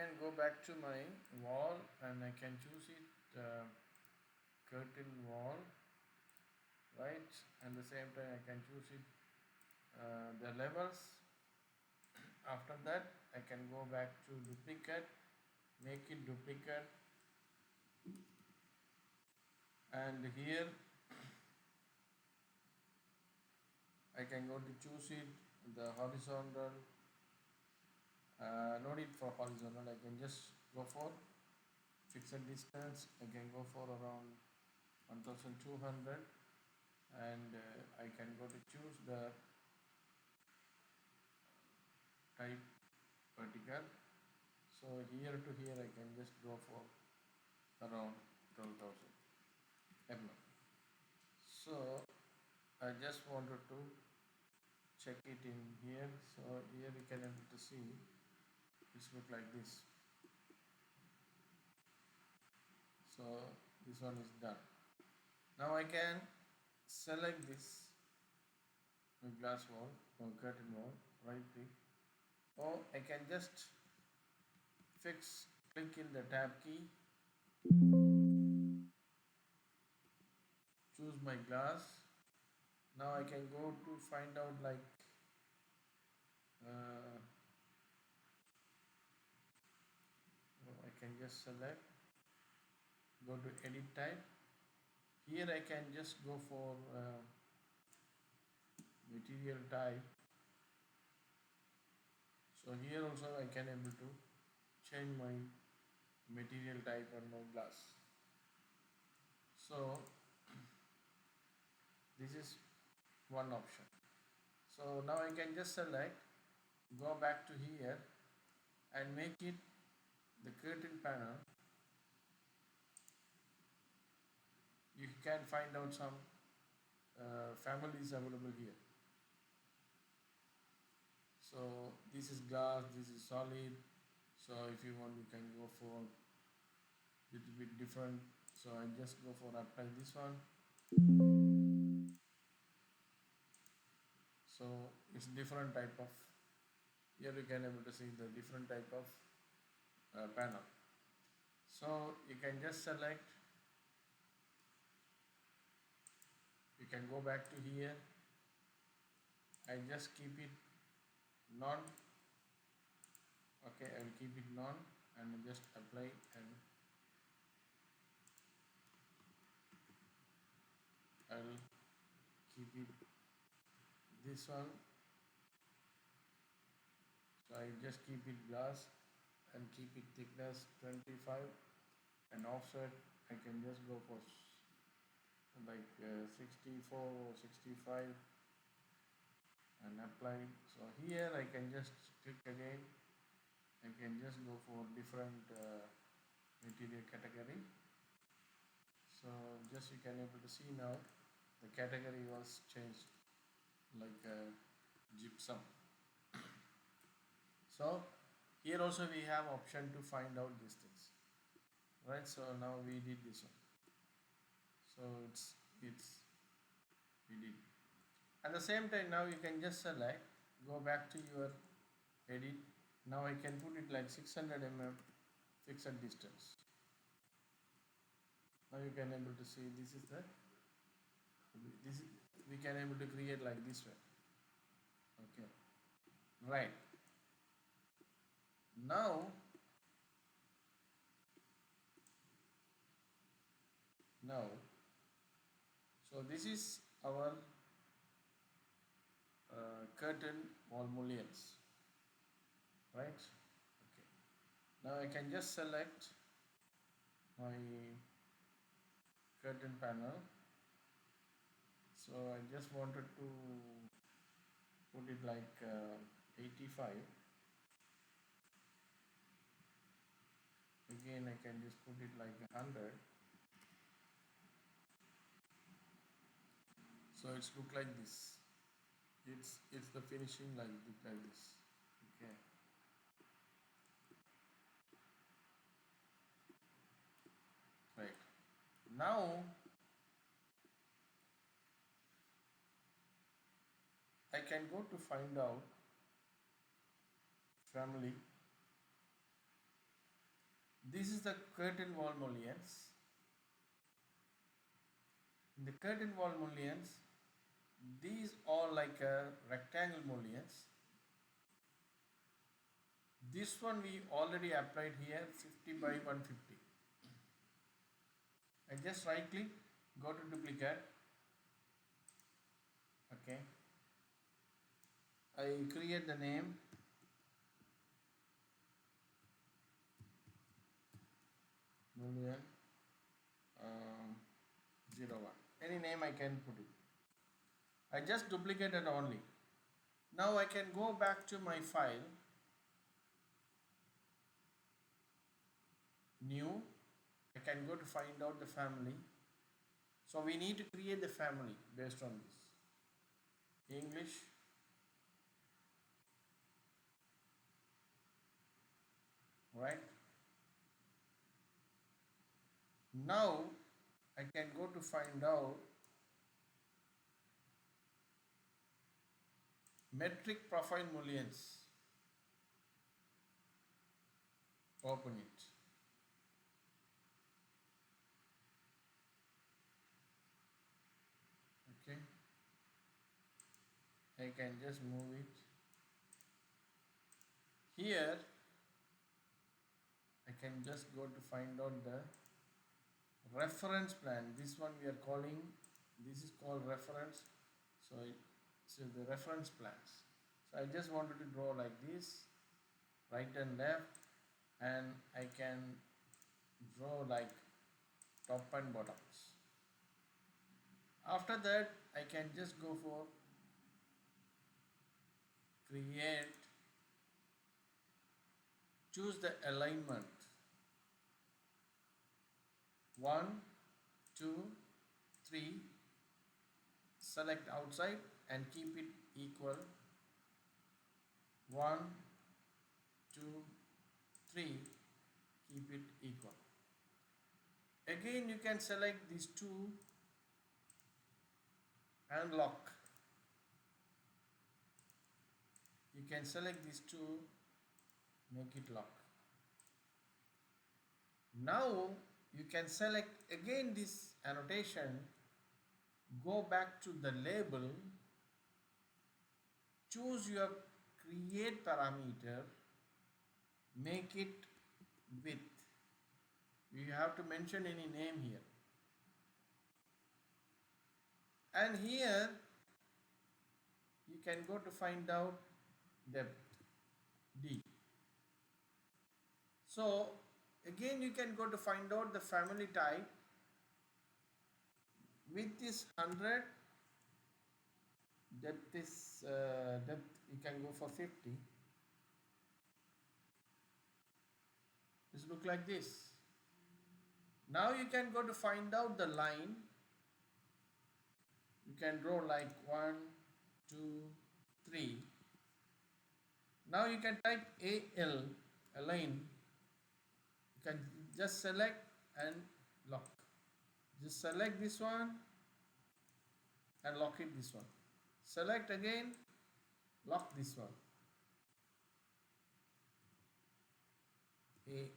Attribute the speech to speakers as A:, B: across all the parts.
A: can go back to my wall and I can choose it curtain wall, right? And the same time I can choose it the levels. After that I can go back to duplicate, make it duplicate, and here I can go to choose it the horizontal. No need for horizontal, I can just go for fixed distance. I can go for around 1200, and I can go to choose the type vertical. So here to here I can just go for around 12,000 mm. So I just wanted to check it in here. So here you can able to see this look like this. So this one is done. Now I can select this glass wall or curtain wall, right click, or I can just click in the tab key, choose my glass. Now I can go to find out like uh, I can just select, go to edit type. Here I can just go for material type. So here also I can able to change my material type on my glass. So this is one option. So now I can just select, go back to here and make it the curtain panel. You can find out some families available here. So this is glass, this is solid. So if you want you can go for little bit different. So I just go for apply this one. So it's different type of, here you can able to see the different type of panel. So you can just select, you can go back to here. I just keep it none. Okay, I will keep it none and just apply, and I will keep it this one. So I just keep it glass and keep it thickness 25, and offset I can just go for like 64 or 65 and apply. So here I can just click again. I can just go for different material category. So just you can able to see now the category was changed like gypsum. So here also we have option to find out these things, right? So now we did this one. So it's we did. At the same time now you can just select, go back to your edit. Now I can put it like 600 mm fixed distance. Now you can able to see this is the, this we can able to create like this way. Okay, right. Now so this is our curtain wall mullions, right? Okay, now I can just select my curtain panel. So I just wanted to put it like 85. Again I can just put it like 100. So it's look like this. It's the finishing like look like this. Okay. Right. Now I can go to find out family. This is the curtain wall mullions. In the curtain wall mullions, these are like a rectangle mullions. This one we already applied here 50 by 150. I just right click, go to duplicate. Okay. I create the name. Mullion 01. Any name I can put it. I just duplicated only. Now I can go back to my file. New. I can go to find out the family. So we need to create the family based on this. English. Right. Now I can go to find out metric profile mullions. Open it. Okay. I can just move it. Here I can just go to find out the reference plan. This one we are calling, this is called reference. So the reference plans. So I just wanted to draw like this, right and left, and I can draw like top and bottoms. After that I can just go for create, choose the alignment 1, 2, 3, select outside and keep it equal 1, 2, 3, keep it equal. Again you can select these two and lock. You can select these two, make it lock. Now you can select again this annotation, go back to the label, choose your create parameter, make it width. You have to mention any name here. And here you can go to find out depth D. So again you can go to find out the family type. Width is 100, depth is depth you can go for 50. This look like this. Now you can go to find out the line. You can draw like 1, 2, 3. Now you can type AL, align. You can just select and lock. Just select this one and lock it this one. Select again, lock this one.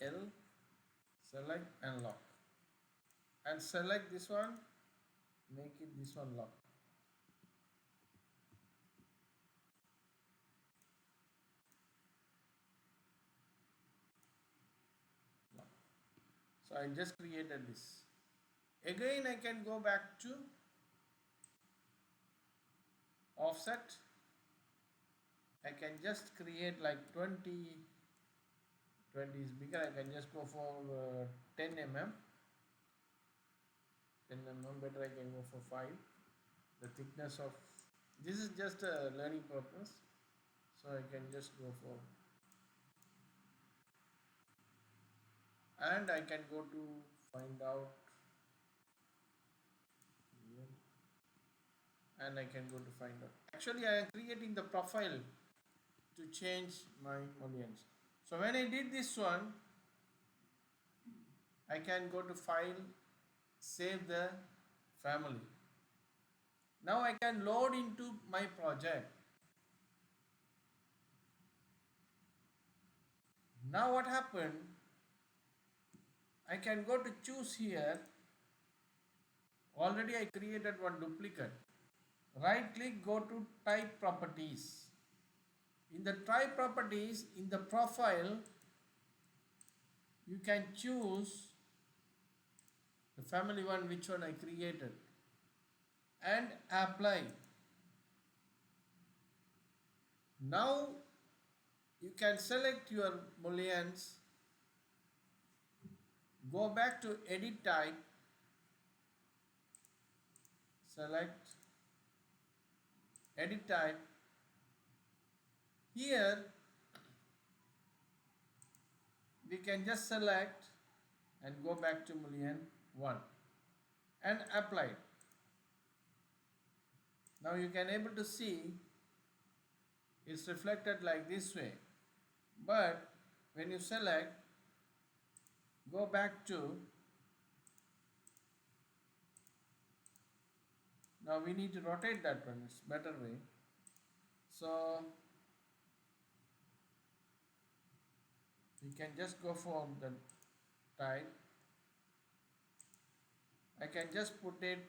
A: AL, select and lock. And select this one, make it this one lock. So I just created this. Again I can go back to offset. I can just create like 20 is bigger. I can just go for 10 mm. 10 mm, better I can go for 5. The thickness of this is just a learning purpose, so I can just go for, and I can go to find out here, and I can go to find out. Actually I am creating the profile to change my mullions. So when I did this one, I can go to file, save the family. Now I can load into my project. Now what happened? I can go to choose here. Already I created one duplicate. Right click, go to type properties. In the type properties, in the profile, you can choose the family one, which one I created, and apply. Now you can select your mullions, go back to edit type, select edit type. Here we can just select and go back to mullion 1 and apply. Now you can able to see it's reflected like this way, but when you select, go back to, now we need to rotate that one, it's better way. So we can just go for the type. I can just put it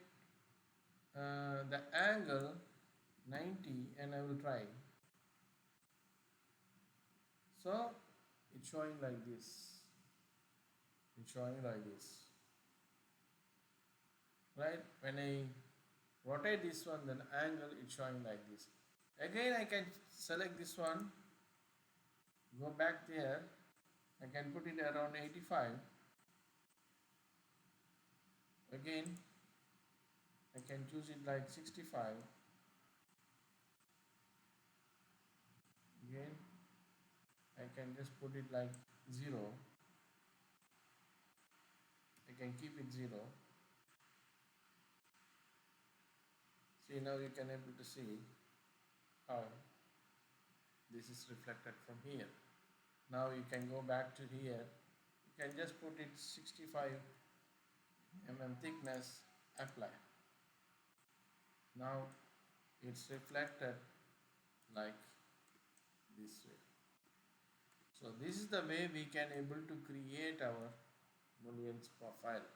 A: the angle 90 and I will try. So it's showing like this. It's showing like this. Right? When I rotate this one, then angle it's showing like this. Again I can select this one, go back there, I can put it around 85. Again I can choose it like 65. Again I can just put it like 0. I can keep it 0. See, now you can able to see how this is reflected from here. Now you can go back to here. You can just put it 65 thickness, apply. Now it's reflected like this way. So this is the way we can able to create our Mullions profile.